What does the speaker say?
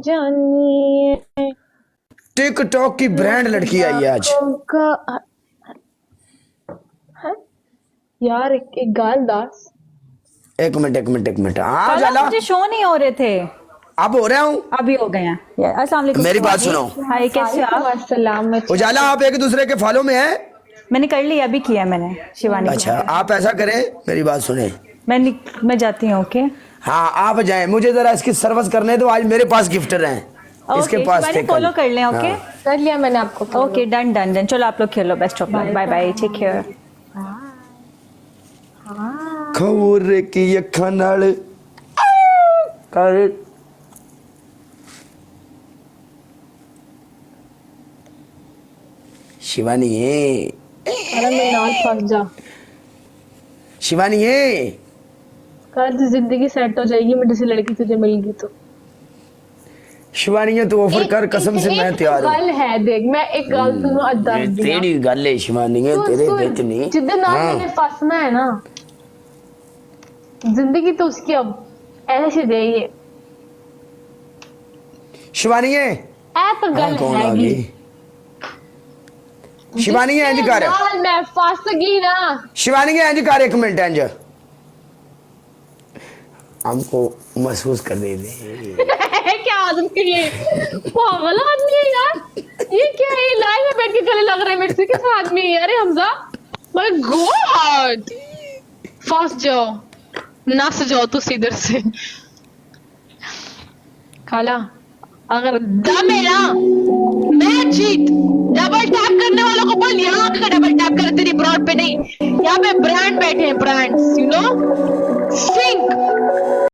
जानी है टिकटॉक की ब्रांड लड़की आई है आज। यार एक गाल दास। एक मिनट हाँ कल जाला मुझे शो नहीं हो रहे थे, अब हो रहा हूँ। अभी हो गए हैं। अस्सलाम वालेकुम। मेरी बात सुनो। हाय, कैसे हो आप? अस्सलाम। उजाला आप एक दूसरे के फॉलो में हैं? मैंने कर लिया, अभी किया मैंने शिवानी को। अच्छा आप ऐसा करें, मेरी बात सुने। मैं जाती हूँ। ओके हाँ आप जाएं, मुझे जरा इसकी सर्विस करने दो। आज मेरे पास गिफ्टर हैं, इसके ओके, पास शिवानी थे फॉलो कल। कर लें। ओके हाँ। कर लिया मैंने आपको। Okay, done done done. चलो आप लोग खेलो, best of luck, bye bye, take care. खौर की अखां नाल कर शिवानी है, अरे मैं नाल फंस जा शिवानी है। कर, जिंदगी सेट हो जाएगी मेरे से लड़की तुझे मिलेगी तो। शिवानी है, तू ऑफर कर, कसम से मैं तैयार हूँ। गल है, देख मैं एक गल तुझे अद्दा ये तेरी गल है शिवानी है, तेरे बिच नहीं। जिद्द नाल मैंने फंसना है ना, जिंदगी तो उसकी अब ऐसे जाइए। शिवानी है, ऐ तो गल कौन आ हैगी। गई? शिवानी है, इंज कर। नाल मैं फंस गई ना। शिवानी है, इंज कर, एक मिनट इंज हमको महसूस कर दे क्या आदम के ये पागल आदमी है यार। ये क्या है, लाइन में बैठ के गले लग रहा है मेरे से। कैसा आदमी है यार ये हमजा। माय गॉड, फंस जाओ, नस जाओ तो इधर से। खाला अगर दम है ना, मैं जीत। डबल टैप करने वालों को बोल यहाँ का डबल टैप करे, तेरी ब्रांड पे नहीं। यहाँ पे ब्रांड बैठे हैं, ब्रांड्स, यू नो। सिंक